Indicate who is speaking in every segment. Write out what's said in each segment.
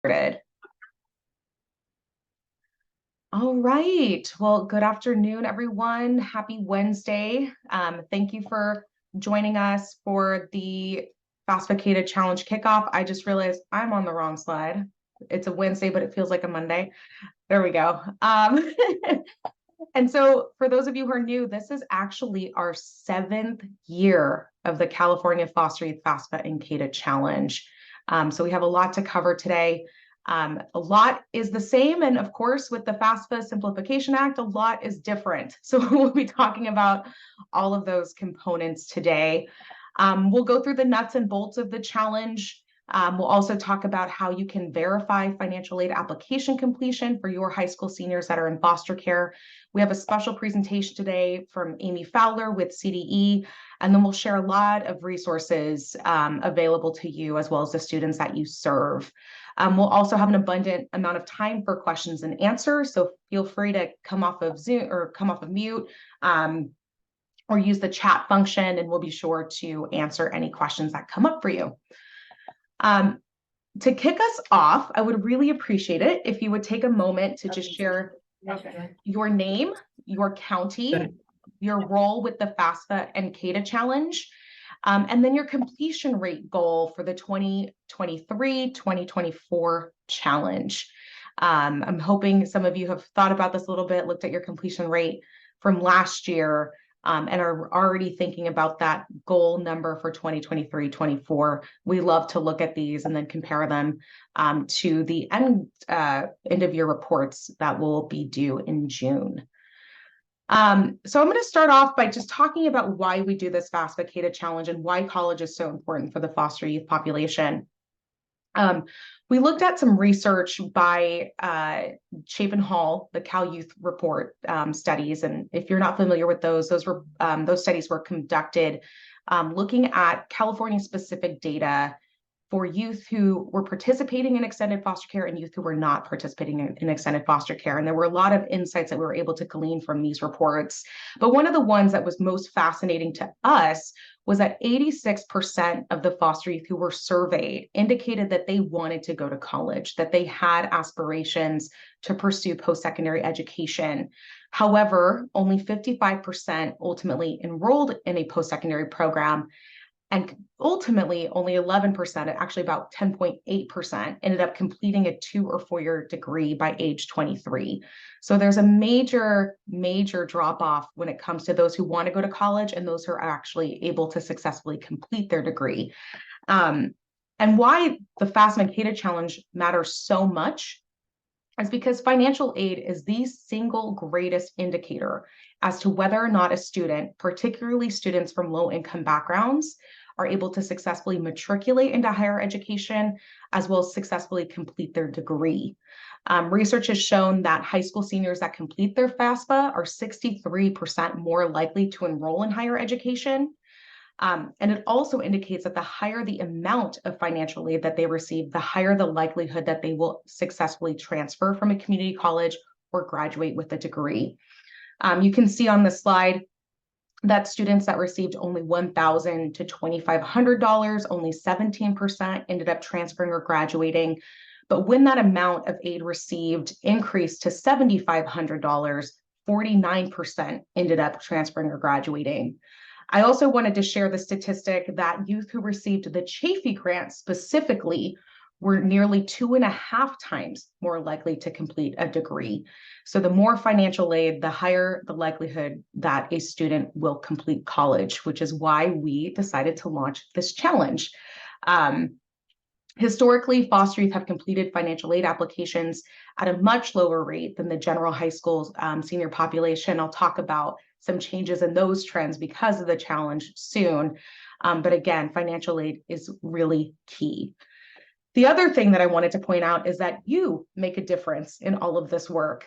Speaker 1: Started. All right. Well, good afternoon, everyone. Happy Wednesday. Thank you for joining us for the FAFSA Challenge Kickoff. I just realized I'm on the wrong slide. It's a Wednesday, but it feels like a Monday. There we go. And so for those of you who are new, this is actually our 7th year of the California Foster Youth FAFSA and CADAA Challenge. So we have a lot to cover today. A lot is the same. And of course, with the FAFSA Simplification Act, a lot is different. So we'll be talking about all of those components today. We'll go through the nuts and bolts of the challenge. We'll also talk about how you can verify financial aid application completion for your high school seniors that are in foster care. We have a special presentation today from Amy Fowler with CDE, and then we'll share a lot of resources available to you as well as the students that you serve. We'll also have an abundant amount of time for questions and answers, so feel free to come off of Zoom or come off of mute or use the chat function, and we'll be sure to answer any questions that come up for you. To kick us off, I would really appreciate it if you would take a moment to just share your name, your county, your role with the FAFSA and CADAA Challenge, and then your completion rate goal for the 2023-2024 challenge. I'm hoping some of you have thought about this a little bit, looked at your completion rate from last year, and are already thinking about that goal number for 2023-24. We love to look at these and then compare them to the end of year reports that will be due in June. So I'm going to start off by just talking about why we do this FAFSA CADAA Challenge and why college is so important for the foster youth population. We looked at some research by Chapin Hall, the Cal Youth Report studies, and if you're not familiar with those studies were conducted looking at California-specific data for youth who were participating in extended foster care and youth who were not participating in extended foster care. And there were a lot of insights that we were able to glean from these reports. But one of the ones that was most fascinating to us was that 86% of the foster youth who were surveyed indicated that they wanted to go to college, that they had aspirations to pursue post-secondary education. However, only 55% ultimately enrolled in a post-secondary program. And ultimately, only 11%, actually about 10.8%, ended up completing a 2 or 4 year degree by age 23. So there's a major, major drop off when it comes to those who want to go to college and those who are actually able to successfully complete their degree. And why the FAFSA and CADAA Challenge matters so much is because financial aid is the single greatest indicator as to whether or not a student, particularly students from low-income backgrounds, are able to successfully matriculate into higher education, as well as successfully complete their degree. Research has shown that high school seniors that complete their FAFSA are 63% more likely to enroll in higher education. And it also indicates that the higher the amount of financial aid that they receive, the higher the likelihood that they will successfully transfer from a community college or graduate with a degree. You can see on the slide that students that received only $1,000 to $2,500, only 17% ended up transferring or graduating. But when that amount of aid received increased to $7,500, 49% ended up transferring or graduating. I also wanted to share the statistic that youth who received the Chafee grant specifically were nearly 2.5 times more likely to complete a degree. So the more financial aid, the higher the likelihood that a student will complete college, which is why we decided to launch this challenge. Historically, foster youth have completed financial aid applications at a much lower rate than the general high school senior population. I'll talk about some changes in those trends because of the challenge soon. But again, financial aid is really key. The other thing that I wanted to point out is that you make a difference in all of this work.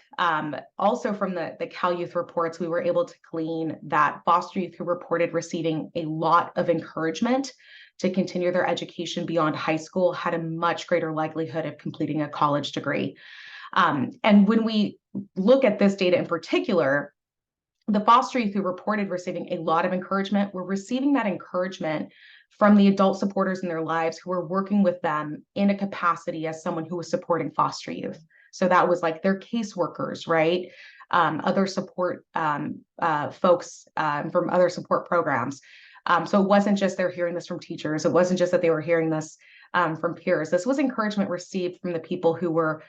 Speaker 1: Also from the Cal Youth reports, we were able to glean that foster youth who reported receiving a lot of encouragement to continue their education beyond high school had a much greater likelihood of completing a college degree. And when we look at this data in particular, the foster youth who reported receiving a lot of encouragement were receiving that encouragement from the adult supporters in their lives who were working with them in a capacity as someone who was supporting foster youth. So that was like their caseworkers, right? Other support folks from other support programs. So it wasn't just they're hearing this from teachers. It wasn't just that they were hearing this from peers. This was encouragement received from the people who were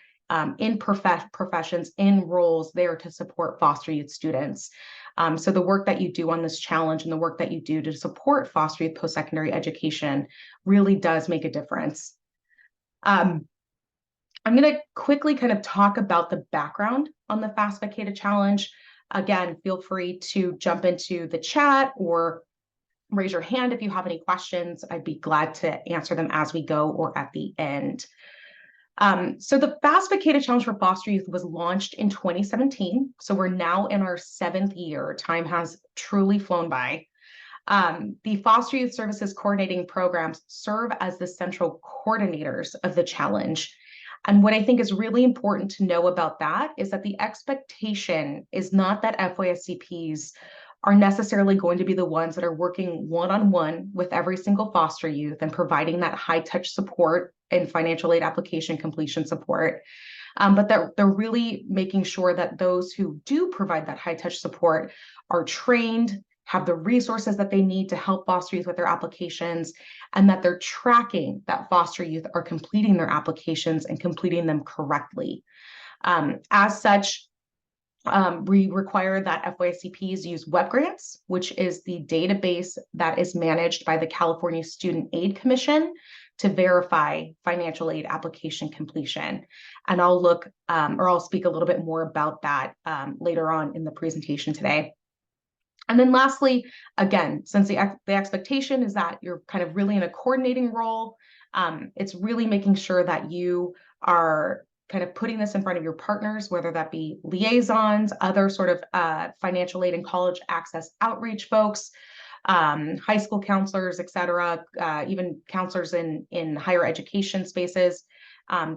Speaker 1: in professions, in roles there to support foster youth students. So the work that you do on this challenge and the work that you do to support foster youth post-secondary education really does make a difference. I'm going to quickly kind of talk about the background on the FAFSA CADAA challenge. Again, feel free to jump into the chat or raise your hand if you have any questions. I'd be glad to answer them as we go or at the end. So the FAFSA CADAA Challenge for Foster Youth was launched in 2017. So we're now in our 7th year. Time has truly flown by. The Foster Youth Services Coordinating Programs serve as the central coordinators of the challenge. And what I think is really important to know about that is that the expectation is not that FYSCPs are necessarily going to be the ones that are working one-on-one with every single foster youth and providing that high-touch support and financial aid application completion support. But they're really making sure that those who do provide that high-touch support are trained, have the resources that they need to help foster youth with their applications, and that they're tracking that foster youth are completing their applications and completing them correctly. As such, we require that FYSCPs use Web Grants, which is the database that is managed by the California Student Aid Commission to verify financial aid application completion. And I'll speak a little bit more about that later on in the presentation today. And then lastly, again, since the expectation is that you're kind of really in a coordinating role, it's really making sure that you are kind of putting this in front of your partners, whether that be liaisons, other sort of financial aid and college access outreach folks, high school counselors, et cetera, even counselors in higher education spaces,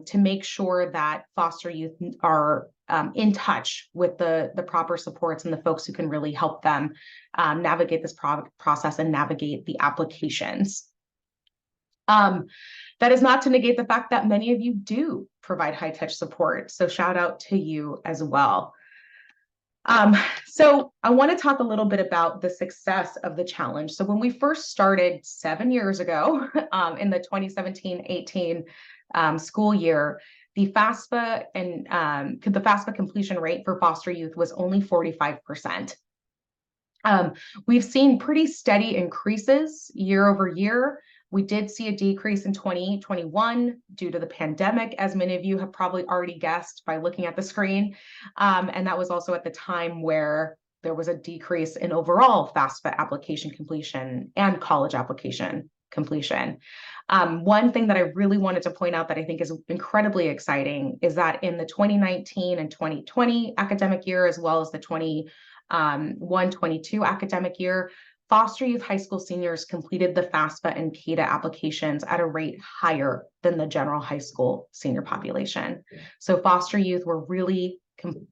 Speaker 1: to make sure that foster youth are in touch with the proper supports and the folks who can really help them navigate this process and navigate the applications. That is not to negate the fact that many of you do provide high-touch support, so shout out to you as well. So I want to talk a little bit about the success of the challenge. So when we first started 7 years ago, in the 2017-18 school year, the FAFSA and the FAFSA completion rate for foster youth was only 45%. We've seen pretty steady increases year over year. We did see a decrease in 2021 due to the pandemic, as many of you have probably already guessed by looking at the screen. And that was also at the time where there was a decrease in overall FAFSA application completion and college application completion. One thing that I really wanted to point out that I think is incredibly exciting is that in the 2019 and 2020 academic year, as well as the 21-22 academic year, foster youth high school seniors completed the FAFSA and CADAA applications at a rate higher than the general high school senior population. So foster youth were really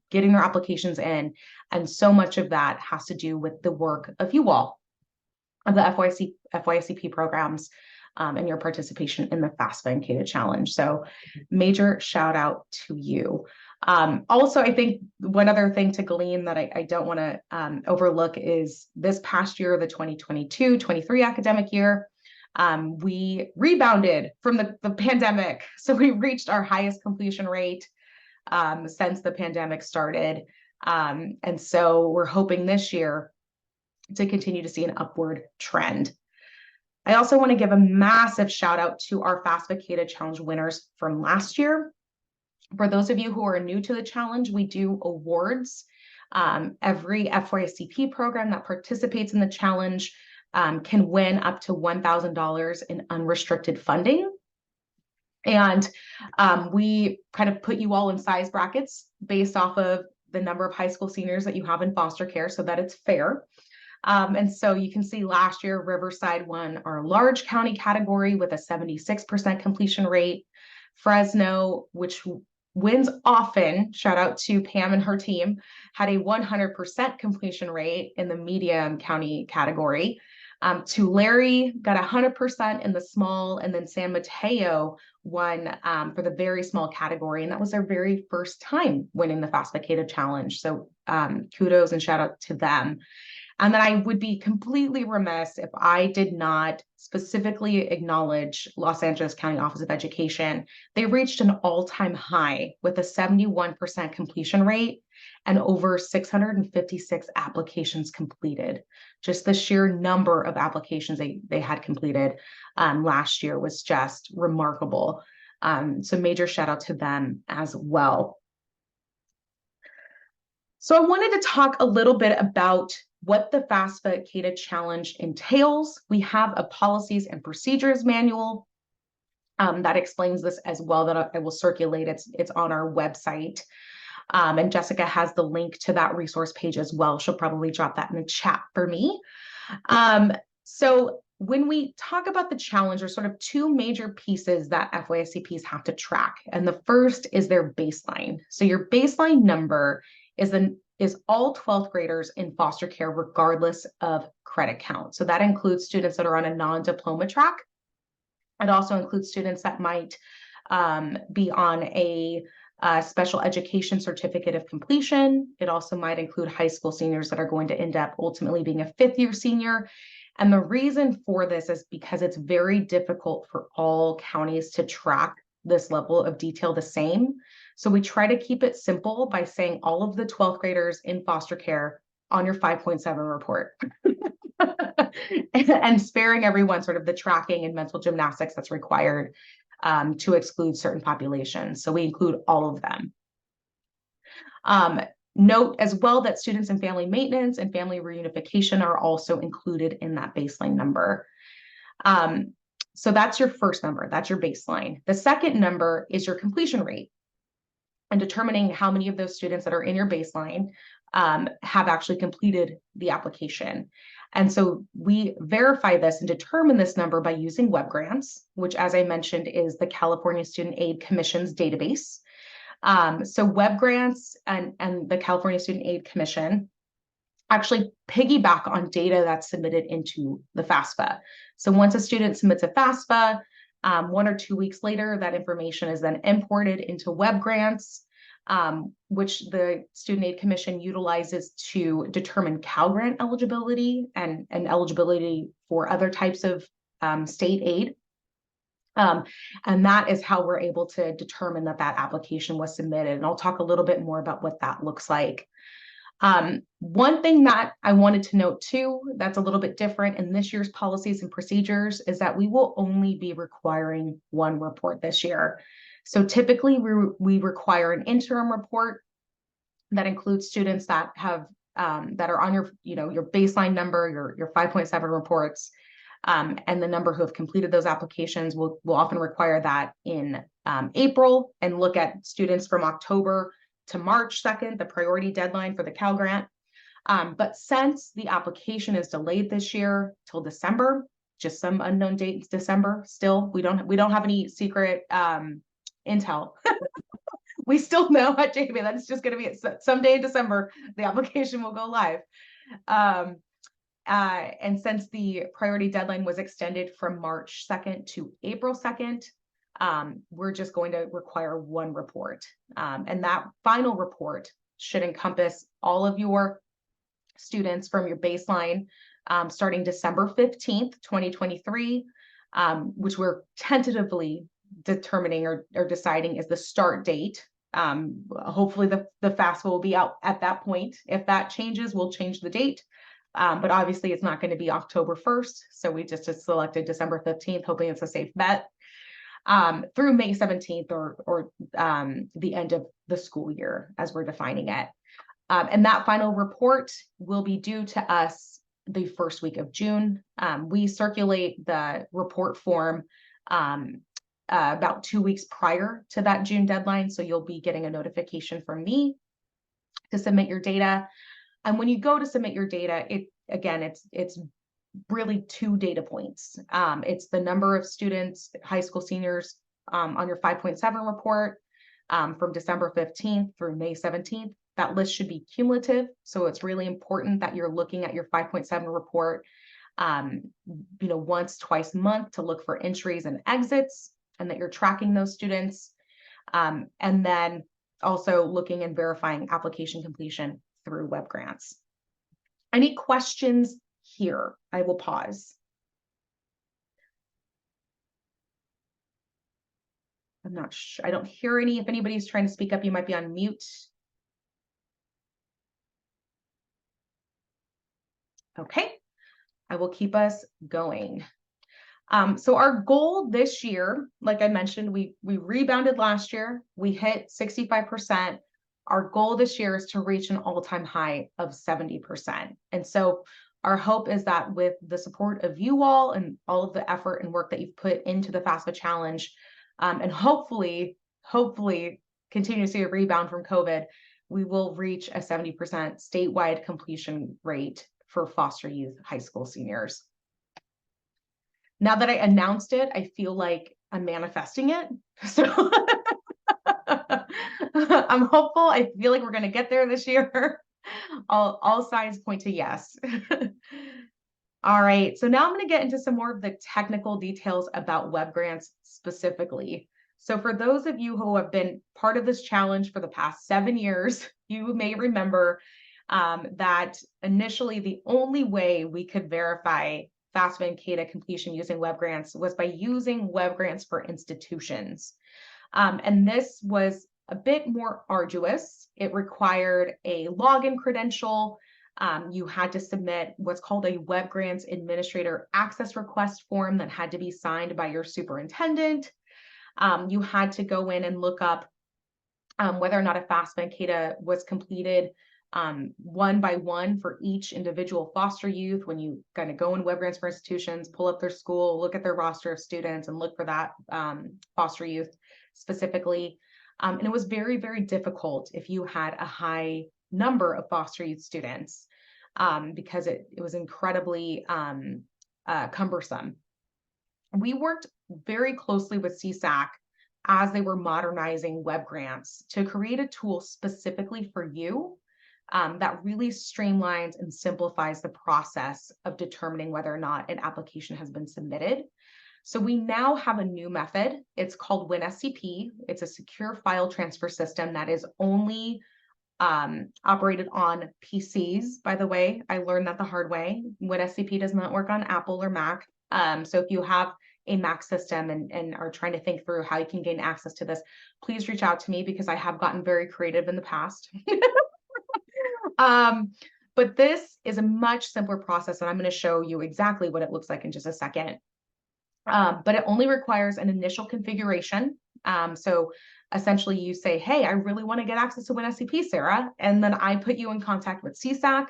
Speaker 1: getting their applications in, and so much of that has to do with the work of you all, of the FYSCP programs, and your participation in the FAFSA and CADAA challenge. So major shout out to you. Also, I think one other thing to glean that I don't want to overlook is this past year, the 2022-23 academic year, we rebounded from the pandemic. So we reached our highest completion rate since the pandemic started. And so we're hoping this year to continue to see an upward trend. I also want to give a massive shout out to our FAFSA CADAA challenge winners from last year. For those of you who are new to the challenge, we do awards. Every FYSCP program that participates in the challenge can win up to $1,000 in unrestricted funding. And we kind of put you all in size brackets based off of the number of high school seniors that you have in foster care so that it's fair. And so you can see last year, Riverside won our large county category with a 76% completion rate. Fresno, which wins often, shout out to Pam and her team, had a 100% completion rate in the medium county category. Tulare got 100% in the small, and then San Mateo won for the very small category, and that was their very first time winning the FAFSA CADAA Challenge. So kudos and shout out to them. And then I would be completely remiss if I did not specifically acknowledge Los Angeles County Office of Education. They reached an all-time high with a 71% completion rate and over 656 applications completed. Just the sheer number of applications they had completed last year was just remarkable. So major shout out to them as well. So I wanted to talk a little bit about what the FAFSA CADAA Challenge entails. We have a policies and procedures manual that explains this as well, that I will circulate. It's on our website. And Jessica has the link to that resource page as well. She'll probably drop that in the chat for me. So when we talk about the challenge, there's sort of two major pieces that FYSCPs have to track. And the first is their baseline. So your baseline number is all 12th graders in foster care, regardless of credit count. So that includes students that are on a non-diploma track. It also includes students that might be on a special education certificate of completion. It also might include high school seniors that are going to end up ultimately being a fifth-year senior. And the reason for this is because it's very difficult for all counties to track this level of detail the same. So we try to keep it simple by saying all of the 12th graders in foster care on your 5.7 report and sparing everyone sort of the tracking and mental gymnastics that's required to exclude certain populations. So we include all of them. Note as well that students in family maintenance and family reunification are also included in that baseline number. So that's your first number, that's your baseline. The second number is your completion rate, and determining how many of those students that are in your baseline have actually completed the application. And so we verify this and determine this number by using web grants, which, as I mentioned, is the California Student Aid Commission's database. So web grants and the California Student Aid Commission actually piggyback on data that's submitted into the FAFSA. So once a student submits a FAFSA, 1 or 2 weeks later, that information is then imported into web grants, which the Student Aid Commission utilizes to determine Cal Grant eligibility and eligibility for other types of state aid. And that is how we're able to determine that application was submitted. And I'll talk a little bit more about what that looks like. One thing that I wanted to note too, that's a little bit different in this year's policies and procedures, is that we will only be requiring one report this year. So typically we require an interim report that includes students that have that are on your baseline number, your 5.7 reports, and the number who have completed those applications. Will often require that in April, and look at students from October to March 2nd, the priority deadline for the Cal Grant. But since the application is delayed this year till December, just some unknown date, December still, we don't have any secret intel. We still know at JB that it's just going to be someday in December, the application will go live. And since the priority deadline was extended from March 2nd to April 2nd, we're just going to require one report. And that final report should encompass all of your students from your baseline starting December 15th, 2023, which we're tentatively determining or deciding is the start date. Hopefully the FAFSA will be out at that point. If that changes, we'll change the date. But obviously it's not going to be October 1st. So we just selected December 15th, hoping it's a safe bet, through May 17th or the end of the school year as we're defining it. And that final report will be due to us the first week of June. We circulate the report form about 2 weeks prior to that June deadline. So you'll be getting a notification from me to submit your data. And when you go to submit your data, it's really 2 data points. It's the number of students, high school seniors, on your 5.7 report, from December 15th through May 17th. That list should be cumulative. So it's really important that you're looking at your 5.7 report, once, twice a month to look for entries and exits, and that you're tracking those students. And then also looking and verifying application completion through web grants. Any questions here? I will pause. I'm not sure. I don't hear any. If anybody's trying to speak up, you might be on mute. Okay, I will keep us going. So our goal this year, like I mentioned, we rebounded last year. We hit 65%. Our goal this year is to reach an all-time high of 70%. And so our hope is that with the support of you all and all of the effort and work that you've put into the FAFSA challenge, and hopefully continue to see a rebound from COVID, we will reach a 70% statewide completion rate for foster youth high school seniors. Now that I announced it, I feel like I'm manifesting it. So I'm hopeful. I feel like we're going to get there this year. All signs point to yes. All right, so now I'm going to get into some more of the technical details about web grants specifically. So for those of you who have been part of this challenge for the past 7 years, you may remember that initially the only way we could verify FAFSA and CADAA completion using web grants was by using web grants for institutions. And this was a bit more arduous. It required a login credential. You had to submit what's called a web grants administrator access request form that had to be signed by your superintendent. You had to go in and look up whether or not a FAFSA and CADAA was completed one by one for each individual foster youth. When you kind of go in web grants for institutions, pull up their school, look at their roster of students and look for that foster youth specifically. And it was very, very difficult if you had a high number of foster youth students because it was incredibly cumbersome. We worked very closely with CSAC as they were modernizing web grants to create a tool specifically for you that really streamlines and simplifies the process of determining whether or not an application has been submitted. So we now have a new method. It's called WinSCP. It's a secure file transfer system that is only operated on PCs. By the way, I learned that the hard way. WinSCP does not work on Apple or Mac. So if you have a Mac system and are trying to think through how you can gain access to this, please reach out to me because I have gotten very creative in the past. But this is a much simpler process, and I'm going to show you exactly what it looks like in just a second. But it only requires an initial configuration. So essentially you say, hey, I really want to get access to WinSCP, Sarah. And then I put you in contact with CSAC.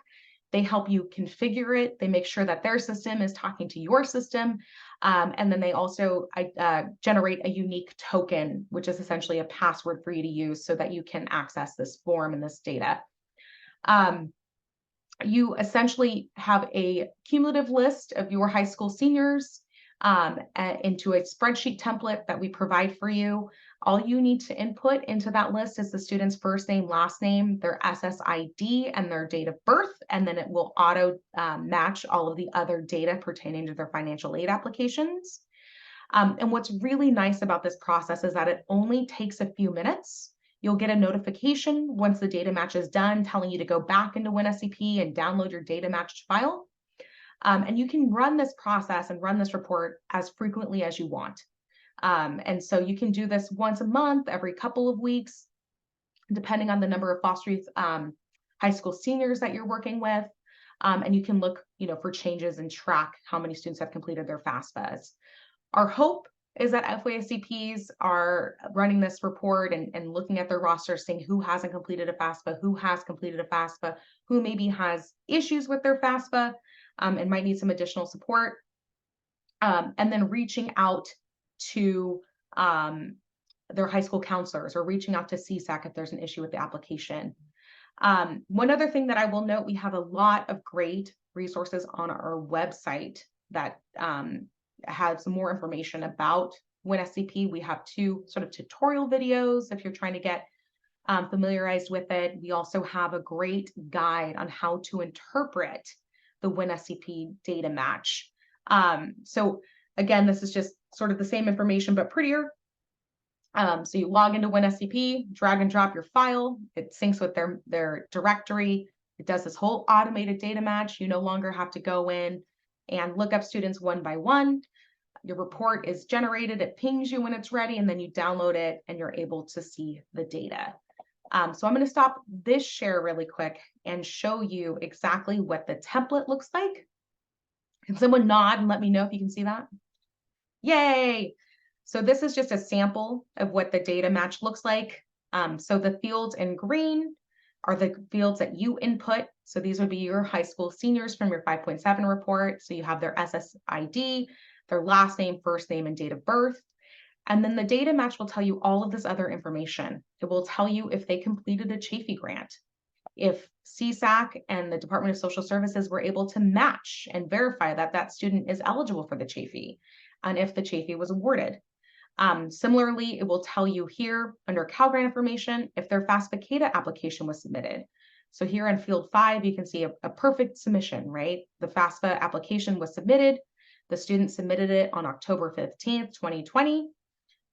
Speaker 1: They help you configure it. They make sure that their system is talking to your system. And then they also generate a unique token, which is essentially a password for you to use so that you can access this form and this data. You essentially have a cumulative list of your high school seniors into a spreadsheet template that we provide for you. All you need to input into that list is the student's first name, last name, their SSID, and their date of birth, and then it will auto match all of the other data pertaining to their financial aid applications. And what's really nice about this process is that it only takes a few minutes. You'll get a notification once the data match is done telling you to go back into WinSCP and download your data matched file. And you can run this process and run this report as frequently as you want. And so you can do this once a month, every couple of weeks, depending on the number of foster youth high school seniors that you're working with. And you can look, for changes and track how many students have completed their FAFSAs. Our hope is that FAFCPs are running this report and looking at their roster, seeing who hasn't completed a FAFSA, who has completed a FAFSA, who maybe has issues with their FAFSA and might need some additional support, and then reaching out to their high school counselors or reaching out to CSAC if there's an issue with the application. One other thing that I will note, we have a lot of great resources on our website that have some more information about WinSCP, we have 2 sort of tutorial videos if you're trying to get familiarized with it. We also have a great guide on how to interpret the WinSCP data match. So again, this is just sort of the same information, but prettier. So you log into WinSCP, drag and drop your file, it syncs with their directory. It does this whole automated data match. You no longer have to go in and look up students one by one. Your report is generated, it pings you when it's ready, and then you download it and you're able to see the data. So I'm going to stop this share really quick and show you exactly what the template looks like. Can someone nod and let me know if you can see that? Yay! So this is just a sample of what the data match looks like. So the fields in green are the fields that you input. So these would be your high school seniors from your 5.7 report. So you have their SSID, their last name, first name, and date of birth. And then the data match will tell you all of this other information. It will tell you if they completed a Chafee grant, if CSAC and the Department of Social Services were able to match and verify that that student is eligible for the Chafee, and if the Chafee was awarded. Similarly, it will tell you here under Cal Grant information if their FAFSA CADAA application was submitted. So here in field 5, you can see a perfect submission, right? The FAFSA application was submitted. The student submitted it on October 15th, 2020.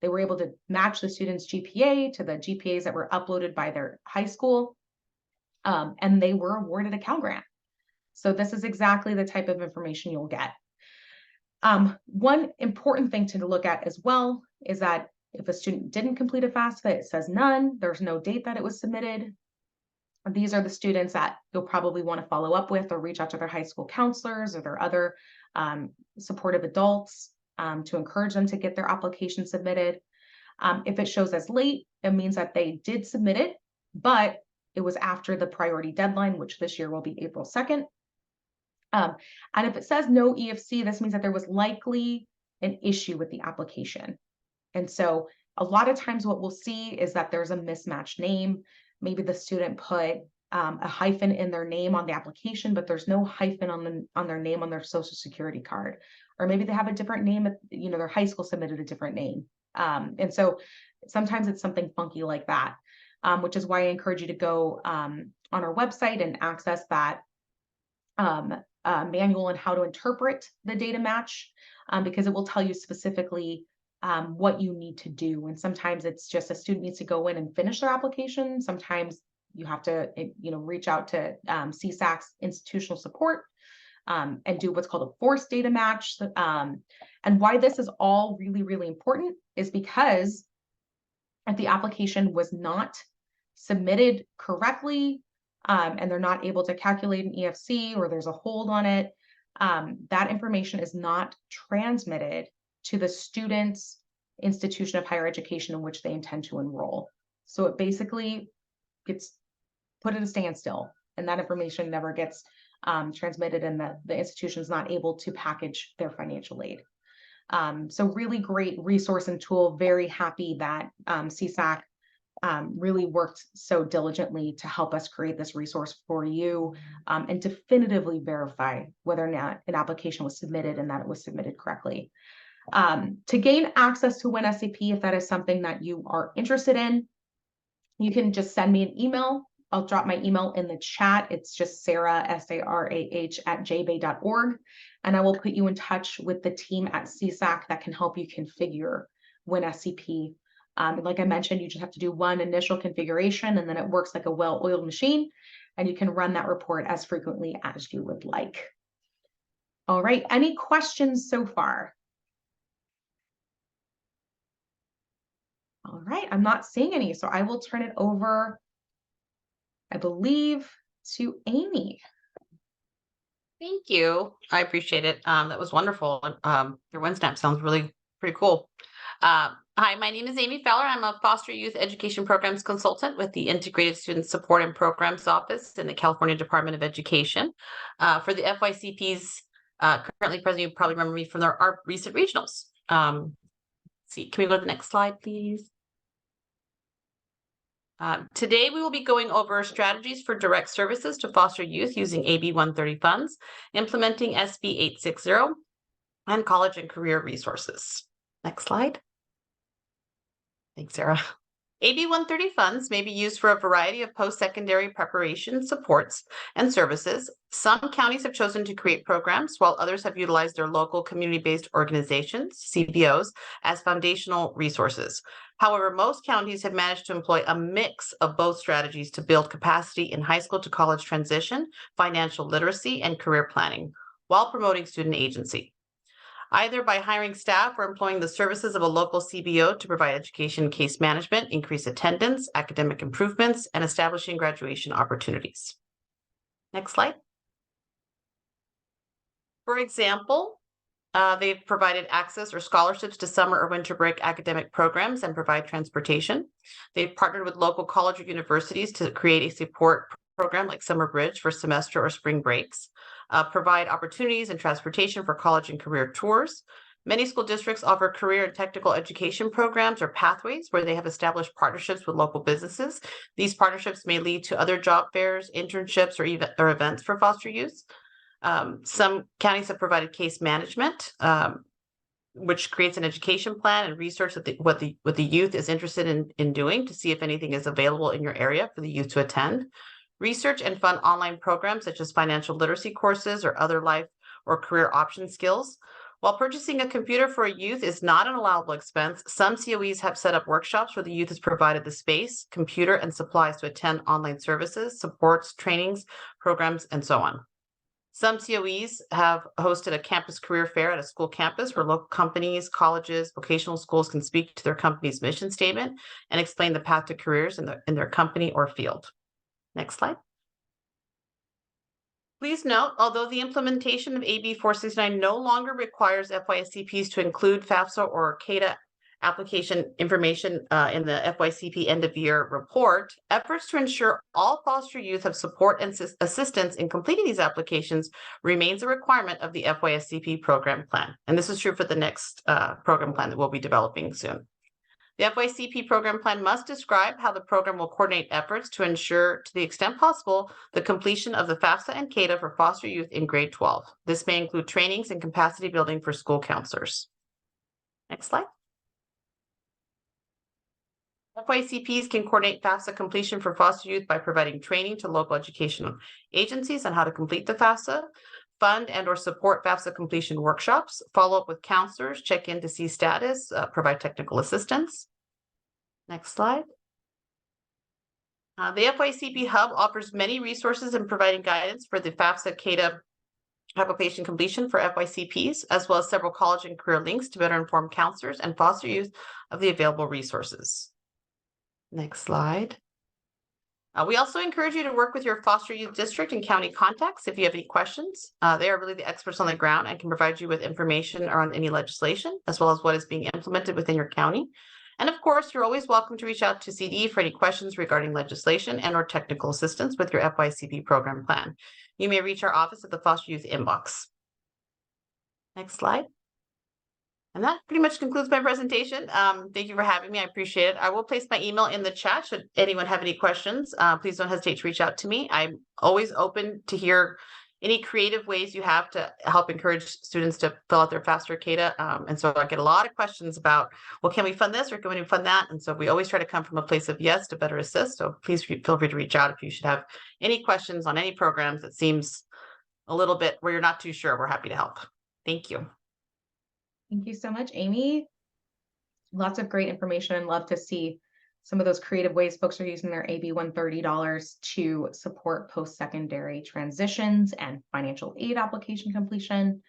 Speaker 1: They were able to match the student's GPA to the GPAs that were uploaded by their high school, and they were awarded a Cal Grant. So this is exactly the type of information you'll get. One important thing to look at as well is that if a student didn't complete a FAFSA, it says none, there's no date that it was submitted. These are the students that you'll probably want to follow up with or reach out to their high school counselors or their other supportive adults to encourage them to get their application submitted. If it shows as late, it means that they did submit it, but it was after the priority deadline, which this year will be April 2nd. And if it says no EFC, this means that there was likely an issue with the application. And so a lot of times what we'll see is that there's a mismatched name. Maybe the student put a hyphen in their name on the application, but there's no hyphen on their name on their social security card. Or maybe they have a different name, their high school submitted a different name. And so sometimes it's something funky like that, which is why I encourage you to go on our website and access that manual on how to interpret the data match, because it will tell you specifically what you need to do. And sometimes it's just a student needs to go in and finish their application. Sometimes you have to, reach out to CSAC's institutional support and do what's called a forced data match. And why this is all really, really important is because if the application was not submitted correctly, and they're not able to calculate an EFC or there's a hold on it, that information is not transmitted to the student's institution of higher education in which they intend to enroll. So it basically gets put at a standstill, and that information never gets transmitted, and the institution is not able to package their financial aid. So really great resource and tool. Very happy that CSAC really worked so diligently to help us create this resource for you and definitively verify whether or not an application was submitted and that it was submitted correctly. To gain access to WinSCP, if that is something that you are interested in, you can just send me an email. I'll drop my email in the chat. It's just Sarah, SARAH @jbay.org. And I will put you in touch with the team at CSAC that can help you configure WinSCP. Like I mentioned, you just have to do one initial configuration, and then it works like a well-oiled machine, and you can run that report as frequently as you would like. All right, any questions so far? All right, I'm not seeing any, so I will turn it over, I believe, to Amy.
Speaker 2: Thank you. I appreciate it. That was wonderful. Your WinSnap sounds really pretty cool. Hi, my name is Amy Feller. I'm a foster youth education programs consultant with the Integrated Student Support and Programs Office in the California Department of Education. For the FYCPs currently present, you probably remember me from our recent regionals. See, can we go to the next slide, please? Today, we will be going over strategies for direct services to foster youth using AB 130 funds, implementing SB 860, and college and career resources. Next slide. Thanks, Sarah. AB 130 funds may be used for a variety of post-secondary preparation supports and services. Some counties have chosen to create programs, while others have utilized their local community-based organizations, CBOs, as foundational resources. However, most counties have managed to employ a mix of both strategies to build capacity in high school to college transition, financial literacy, and career planning, while promoting student agency, either by hiring staff or employing the services of a local CBO to provide education case management, increase attendance, academic improvements, and establishing graduation opportunities. Next slide. For example, they've provided access or scholarships to summer or winter break academic programs and provide transportation. They've partnered with local college or universities to create a support program like Summer Bridge for semester or spring breaks, provide opportunities and transportation for college and career tours. Many school districts offer career and technical education programs or pathways where they have established partnerships with local businesses. These partnerships may lead to other job fairs, internships, or events for foster youth. Some counties have provided case management, which creates an education plan and research what the youth is interested in doing to see if anything is available in your area for the youth to attend. Research and fund online programs such as financial literacy courses or other life or career option skills. While purchasing a computer for a youth is not an allowable expense, some COEs have set up workshops where the youth is provided the space, computer, and supplies to attend online services, supports, trainings, programs, and so on. Some COEs have hosted a campus career fair at a school campus where local companies, colleges, vocational schools can speak to their company's mission statement and explain the path to careers in their company or field. Next slide. Please note, although the implementation of AB 469 no longer requires FYSCPs to include FAFSA or CADAA application information in the FYCP end-of-year report, efforts to ensure all foster youth have support and assistance in completing these applications remains a requirement of the FYSCP program plan. And this is true for the next program plan that we'll be developing soon. The FYCP program plan must describe how the program will coordinate efforts to ensure, to the extent possible, the completion of the FAFSA and CADAA for foster youth in grade 12. This may include trainings and capacity building for school counselors. Next slide. FYCPs can coordinate FAFSA completion for foster youth by providing training to local educational agencies on how to complete the FAFSA, fund and or support FAFSA completion workshops, follow up with counselors, check in to see status, provide technical assistance. Next slide. The FYCP Hub offers many resources in providing guidance for the FAFSA CADAA application completion for FYCPs, as well as several college and career links to better inform counselors and foster youth of the available resources. Next slide. We also encourage you to work with your foster youth district and county contacts if you have any questions. They are really the experts on the ground and can provide you with information around any legislation, as well as what is being implemented within your county. And of course, you're always welcome to reach out to CD for any questions regarding legislation and or technical assistance with your FYCP program plan. You may reach our office at the foster youth inbox. Next slide. And that pretty much concludes my presentation. Thank you for having me. I appreciate it. I will place my email in the chat should anyone have any questions. Please don't hesitate to reach out to me. I'm always open to hear any creative ways you have to help encourage students to fill out their FAFSA CADAA. And so I get a lot of questions about, well, can we fund this or can we fund that? And so we always try to come from a place of yes to better assist. So please feel free to reach out if you should have any questions on any programs that seems a little bit where you're not too sure. We're happy to help. Thank you.
Speaker 1: Thank you so much, Amy. Lots of great information and love to see some of those creative ways folks are using their AB 130 dollars to support post-secondary transitions and financial aid application completion.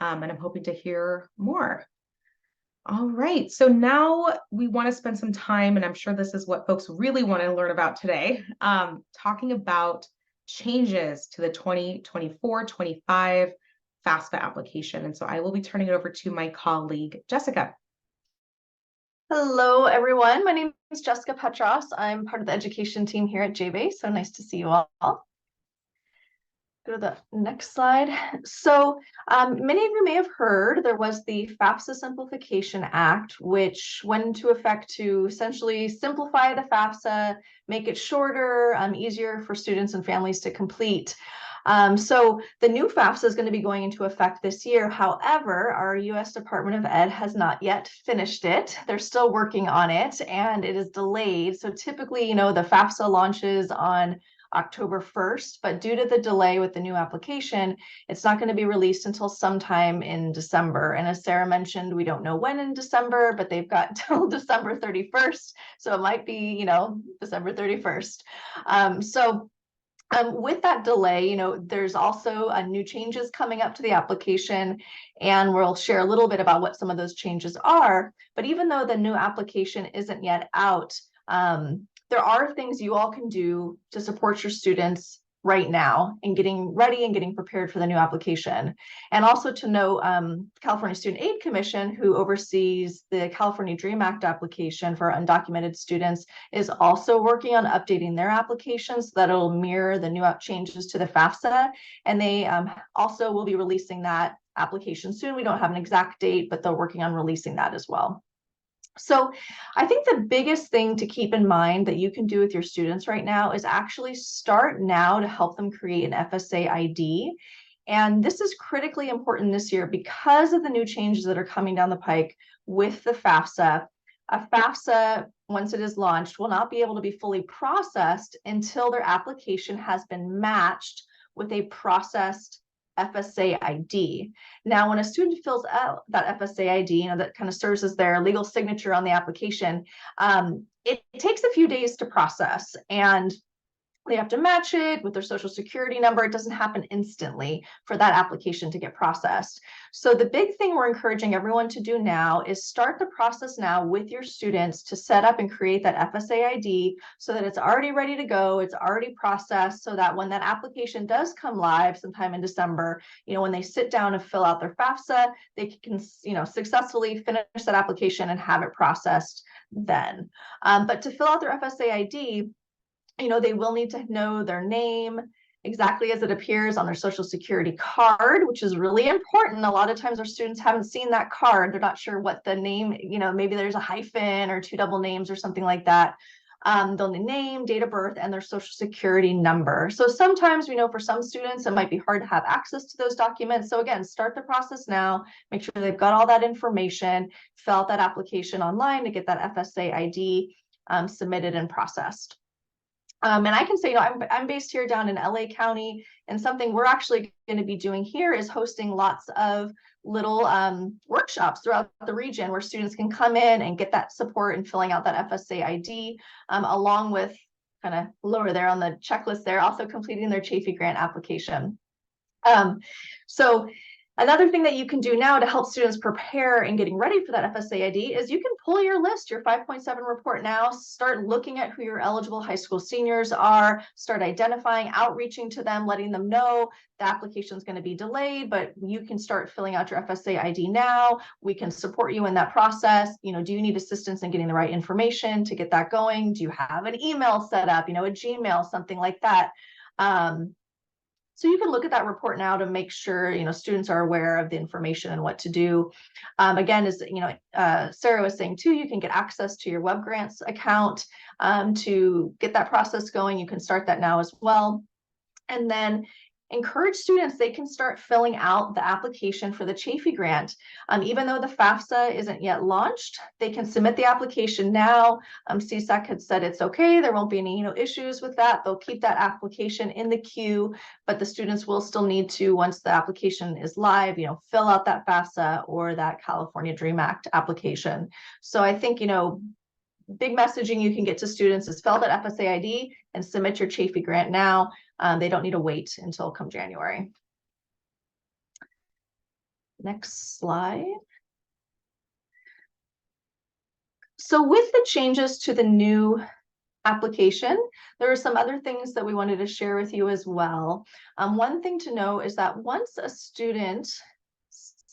Speaker 1: And I'm hoping to hear more. All right, so now we want to spend some time, and I'm sure this is what folks really want to learn about today, talking about changes to the 2024-25 FAFSA application. And so I will be turning it over to my colleague, Jessica.
Speaker 3: Hello, everyone. My name is Jessica Petros. I'm part of the education team here at JBay. So nice to see you all. Go to the next slide. So many of you may have heard there was the FAFSA Simplification Act, which went into effect to essentially simplify the FAFSA, make it shorter, easier for students and families to complete. So the new FAFSA is going to be going into effect this year. However, our U.S. Department of Ed has not yet finished it. They're still working on it, and it is delayed. So typically, the FAFSA launches on October 1st, but due to the delay with the new application, it's not going to be released until sometime in December. And as Sarah mentioned, we don't know when in December, but they've got till December 31st. So it might be, December 31st. With that delay, there's also new changes coming up to the application, and we'll share a little bit about what some of those changes are. But even though the new application isn't yet out, there are things you all can do to support your students right now in getting ready and getting prepared for the new application. And also to know, California Student Aid Commission, who oversees the California DREAM Act application for undocumented students, is also working on updating their applications so that it'll mirror the new changes to the FAFSA. And they also will be releasing that application soon. We don't have an exact date, but they're working on releasing that as well. So I think the biggest thing to keep in mind that you can do with your students right now is actually start now to help them create an FSA ID. And this is critically important this year because of the new changes that are coming down the pike with the FAFSA. A FAFSA, once it is launched, will not be able to be fully processed until their application has been matched with a processed FSA ID. Now, when a student fills out that FSA ID, that kind of serves as their legal signature on the application, it takes a few days to process, and they have to match it with their social security number. It doesn't happen instantly for that application to get processed. So the big thing we're encouraging everyone to do now is start the process now with your students to set up and create that FSA ID so that it's already ready to go, it's already processed, so that when that application does come live sometime in December, when they sit down and fill out their FAFSA, they can, successfully finish that application and have it processed then. But to fill out their FSA ID, they will need to know their name exactly as it appears on their social security card, which is really important. A lot of times our students haven't seen that card. They're not sure what the name, maybe there's a hyphen or two double names or something like that. They'll need name, date of birth, and their social security number. So sometimes we know for some students it might be hard to have access to those documents. So again, start the process now, make sure they've got all that information, fill out that application online to get that FSA ID submitted and processed. And I can say, I'm based here down in LA County, and something we're actually going to be doing here is hosting lots of little workshops throughout the region where students can come in and get that support in filling out that FSA ID, along with kind of lower there on the checklist there, also completing their Chafee grant application. So another thing that you can do now to help students prepare and getting ready for that FSA ID is you can pull your list, your 5.7 report now, start looking at who your eligible high school seniors are, start identifying, outreaching to them, letting them know the application is going to be delayed, but you can start filling out your FSA ID now. We can support you in that process. Do you need assistance in getting the right information to get that going? Do you have an email set up, a Gmail, something like that? So you can look at that report now to make sure, students are aware of the information and what to do. Again, as Sarah was saying too, you can get access to your web grants account to get that process going. You can start that now as well. And then encourage students, they can start filling out the application for the Chafee grant. Even though the FAFSA isn't yet launched, they can submit the application now. CSAC had said it's okay, there won't be any issues with that. They'll keep that application in the queue, but the students will still need to, once the application is live, fill out that FAFSA or that California DREAM Act application. So I think, big messaging you can get to students is fill out that FSA ID and submit your Chafee grant now. They don't need to wait until come January. Next slide. So with the changes to the new application, there are some other things that we wanted to share with you as well. One thing to know is that once a student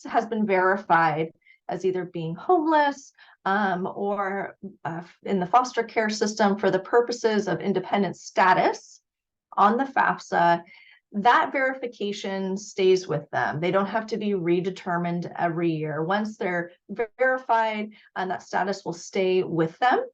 Speaker 3: has been verified as either being homeless or in the foster care system for the purposes of independent status on the FAFSA, that verification stays with them. They don't have to be redetermined every year. Once they're verified, that status will stay with them.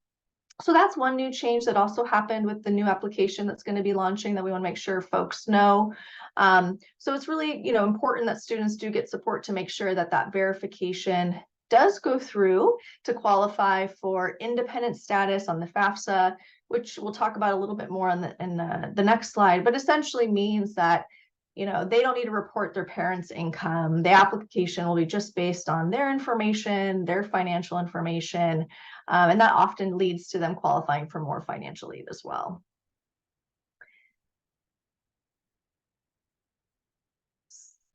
Speaker 3: So that's one new change that also happened with the new application that's going to be launching that we want to make sure folks know. So it's really, important that students do get support to make sure that that verification does go through to qualify for independent status on the FAFSA, which we'll talk about a little bit more on in the next slide, but essentially means that they don't need to report their parents' income. The application will be just based on their information, their financial information, and that often leads to them qualifying for more financial aid as well.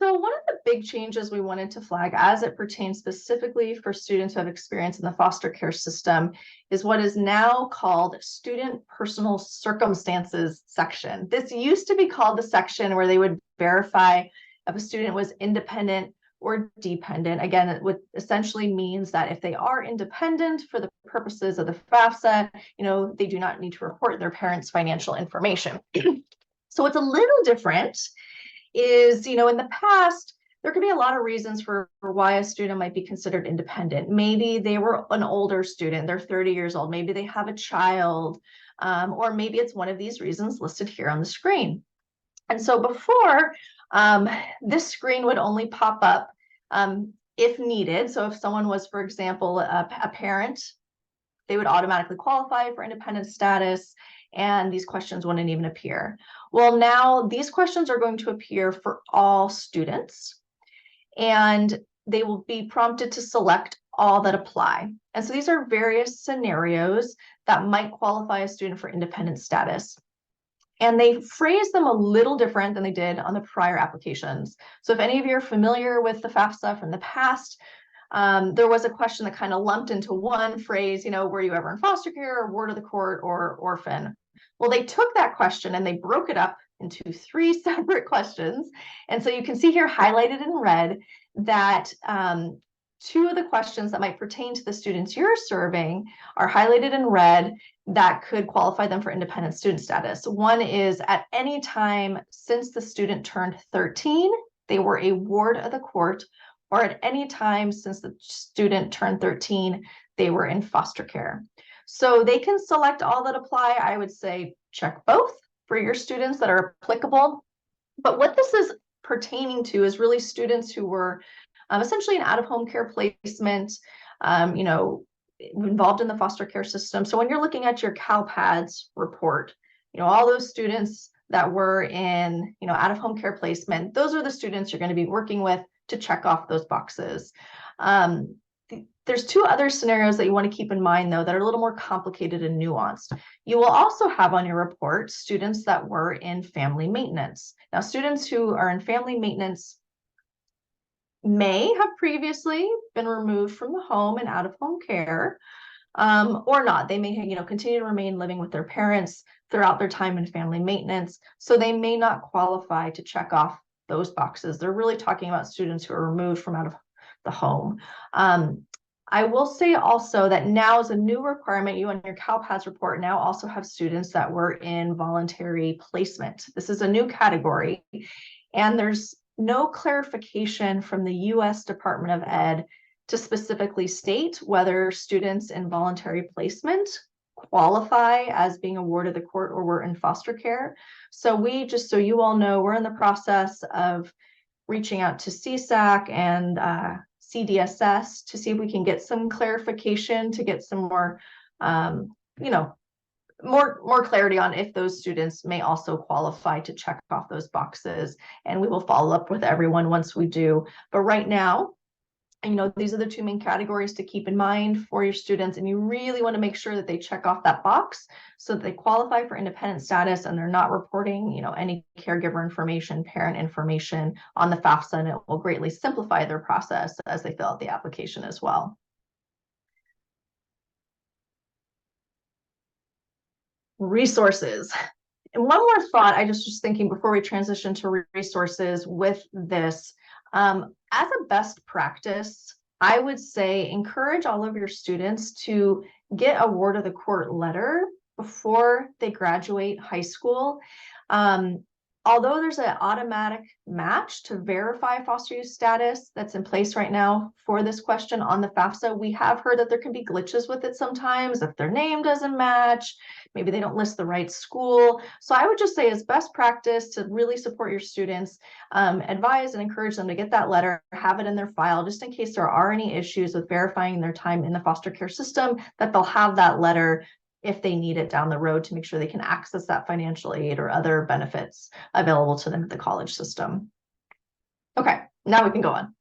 Speaker 3: So one of the big changes we wanted to flag as it pertains specifically for students who have experience in the foster care system is what is now called Student Personal Circumstances section. This used to be called the section where they would verify if a student was independent or dependent. Again, it would essentially means that if they are independent for the purposes of the FAFSA, they do not need to report their parents' financial information. So what's a little different is, in the past, there could be a lot of reasons for why a student might be considered independent. Maybe they were an older student, they're 30 years old, maybe they have a child, or maybe it's one of these reasons listed here on the screen. And so before, this screen would only pop up if needed. So if someone was, for example, a parent, they would automatically qualify for independent status, and these questions wouldn't even appear. Well, now these questions are going to appear for all students, and they will be prompted to select all that apply. And so these are various scenarios that might qualify a student for independent status. And they phrase them a little different than they did on the prior applications. So if any of you are familiar with the FAFSA from the past, there was a question that kind of lumped into one phrase, were you ever in foster care, or ward of the court, or orphan? Well, they took that question and they broke it up into 3 separate questions. And so you can see here highlighted in red that 2 of the questions that might pertain to the students you're serving are highlighted in red that could qualify them for independent student status. One is at any time since the student turned 13, they were a ward of the court, or at any time since the student turned 13, they were in foster care. So they can select all that apply. I would say check both for your students that are applicable. But what this is pertaining to is really students who were essentially an out-of-home care placement, involved in the foster care system. So when you're looking at your CalPADS report, all those students that were in, out-of-home care placement, those are the students you're going to be working with to check off those boxes. There's 2 other scenarios that you want to keep in mind, though, that are a little more complicated and nuanced. You will also have on your report students that were in family maintenance. Now, students who are in family maintenance may have previously been removed from the home and out of home care, or not. They may, continue to remain living with their parents throughout their time in family maintenance, so they may not qualify to check off those boxes. They're really talking about students who are removed from out of the home. I will say also that now is a new requirement. You on your CalPADS report now also have students that were in voluntary placement. This is a new category, and there's no clarification from the U.S. Department of Ed to specifically state whether students in voluntary placement qualify as being a ward of the court or were in foster care. So we, just so you all know, we're in the process of reaching out to CSAC and CDSS to see if we can get some clarification, to get some more, more clarity on if those students may also qualify to check off those boxes. And we will follow up with everyone once we do. But right now, these are the 2 main categories to keep in mind for your students, and you really want to make sure that they check off that box so that they qualify for independent status and they're not reporting, any caregiver information, parent information on the FAFSA, and it will greatly simplify their process as they fill out the application as well. Resources. And one more thought I just was thinking before we transition to resources with this. As a best practice, I would say encourage all of your students to get a ward of the court letter before they graduate high school. although there's an automatic match to verify foster youth status that's in place right now for this question on the FAFSA, we have heard that there can be glitches with it sometimes if their name doesn't match, maybe they don't list the right school. So I would just say as best practice to really support your students, advise and encourage them to get that letter, have it in their file, just in case there are any issues with verifying their time in the foster care system, that they'll have that letter if they need it down the road to make sure they can access that financial aid or other benefits available to them at the college system. Okay, now we can go on.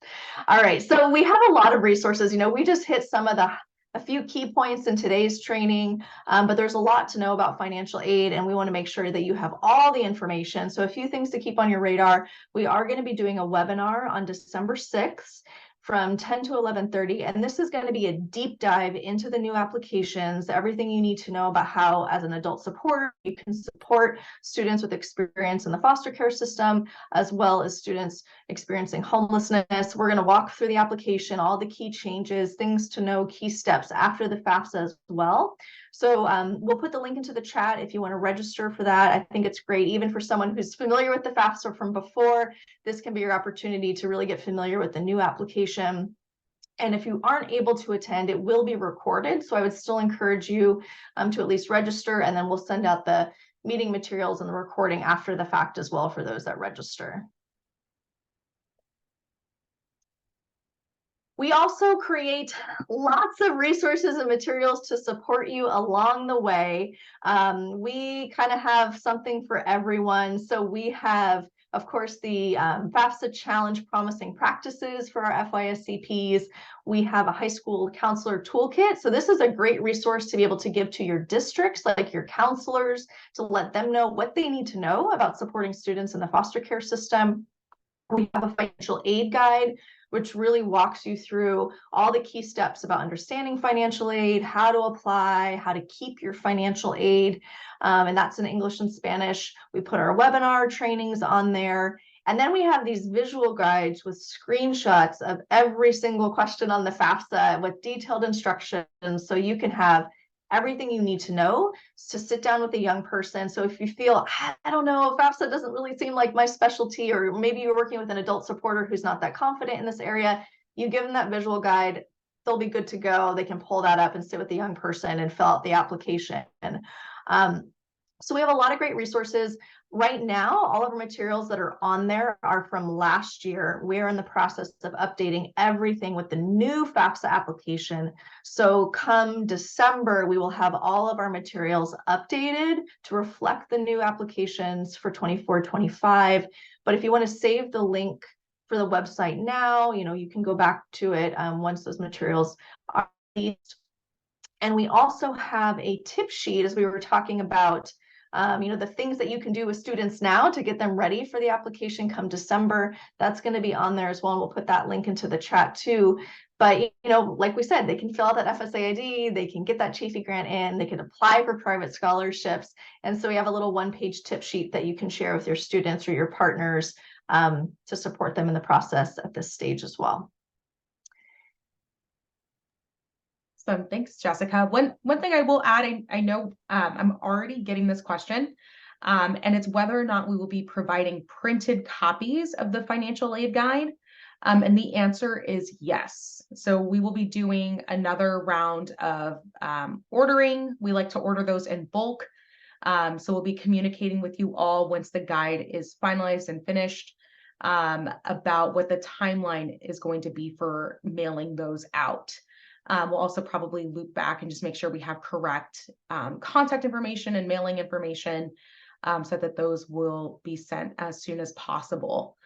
Speaker 3: All right, so we have a lot of resources. You know, we just hit some of a few key points in today's training, but there's a lot to know about financial aid, and we want to make sure that you have all the information. So a few things to keep on your radar. We are going to be doing a webinar on December 6th from 10 to 11:30, and this is going to be a deep dive into the new applications, everything you need to know about how, as an adult supporter, you can support students with experience in the foster care system, as well as students experiencing homelessness. We're going to walk through the application, all the key changes, things to know, key steps after the FAFSA as well. So we'll put the link into the chat if you want to register for that. I think it's great, even for someone who's familiar with the FAFSA from before, this can be your opportunity to really get familiar with the new application. And if you aren't able to attend, it will be recorded. So I would still encourage you to at least register, and then we'll send out the meeting materials and the recording after the fact as well for those that register. We also create lots of resources and materials to support you along the way. We kind of have something for everyone. So we have, of course, the FAFSA Challenge Promising Practices for our FYSCPs. We have a high school counselor toolkit. So this is a great resource to be able to give to your districts, like your counselors, to let them know what they need to know about supporting students in the foster care system. We have a financial aid guide, which really walks you through all the key steps about understanding financial aid, how to apply, how to keep your financial aid, and that's in English and Spanish. We put our webinar trainings on there. And then we have these visual guides with screenshots of every single question on the FAFSA with detailed instructions, so you can have everything you need to know to sit down with a young person. So if you feel, I don't know, FAFSA doesn't really seem like my specialty, or maybe you're working with an adult supporter who's not that confident in this area, you give them that visual guide, they'll be good to go. They can pull that up and sit with the young person and fill out the application. So we have a lot of great resources. Right now, all of our materials that are on there are from last year. We're in the process of updating everything with the new FAFSA application. So come December, we will have all of our materials updated to reflect the new applications for 24-25. But if you want to save the link for the website now, you know, you can go back to it once those materials are released. And we also have a tip sheet, as we were talking about, you know, the things that you can do with students now to get them ready for the application come December. That's going to be on there as well. And we'll put that link into the chat too. But, you know, like we said, they can fill out that FSA ID, they can get that Chafee grant in, they can apply for private scholarships. And so we have a little one-page tip sheet that you can share with your students or your partners to support them in the process at this stage as well.
Speaker 1: So thanks, Jessica. One thing I will add, I know I'm already getting this question, and it's whether or not we will be providing printed copies of the financial aid guide. And the answer is yes. So we will be doing another round of ordering. We like to order those in bulk. So we'll be communicating with you all once the guide is finalized and finished about what the timeline is going to be for mailing those out. We'll also probably loop back and just make sure we have correct contact information and mailing information so that those will be sent as soon as possible.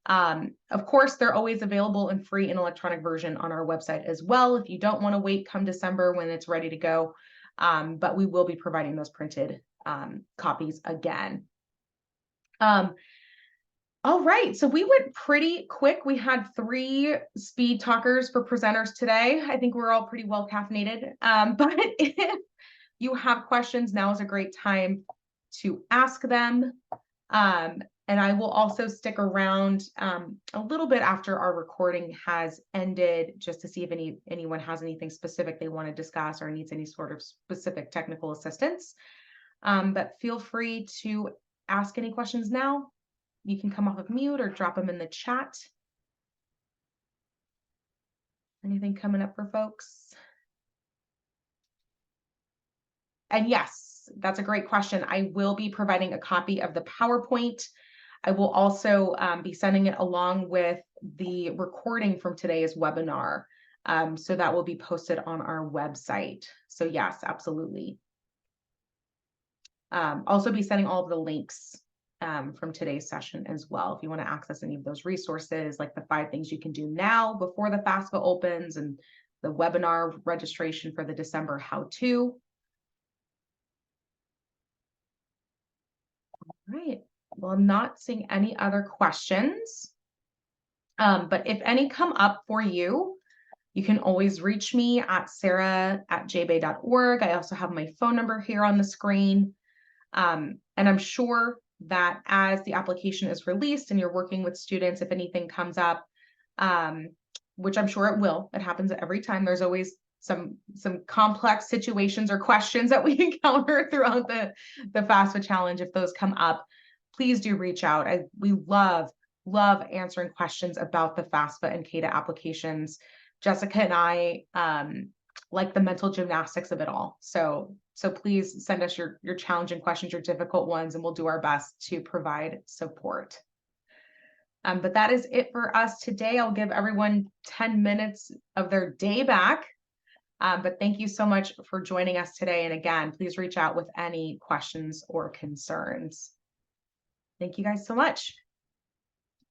Speaker 1: Of course, they're always available in free and electronic version on our website as well if you don't want to wait come December when it's ready to go. But we will be providing those printed copies again. All right, so we went pretty quick. We had 3 speed talkers for presenters today. I think we're all pretty well caffeinated. But if you have questions, now is a great time to ask them. And I will also stick around a little bit after our recording has ended, just to see if anyone has anything specific they want to discuss or needs any sort of specific technical assistance. But feel free to ask any questions now. you can come off of mute or drop them in the chat. Anything coming up for folks? And yes, that's a great question. I will be providing a copy of the PowerPoint. I will also be sending it along with the recording from today's webinar. So that will be posted on our website. So yes, absolutely. Also be sending all of the links from today's session as well. If you want to access any of those resources, like the 5 things you can do now before the FAFSA opens and the webinar registration for the December how-to. All right. Well, I'm not seeing any other questions. But if any come up for you, you can always reach me at sarah@jbay.org. I also have my phone number here on the screen. And I'm sure that as the application is released and you're working with students, if anything comes up, which I'm sure it will, it happens every time. There's always some complex situations or questions that we encounter throughout the FAFSA challenge. If those come up, please do reach out. We love answering questions about the FAFSA and CADAA applications. Jessica and I like the mental gymnastics of it all. So please send us your challenging questions, your difficult ones, and we'll do our best to provide support. But that is it for us today. I'll give everyone 10 minutes of their day back. But thank you so much for joining us today. And again, please reach out with any questions or concerns. Thank you guys so much.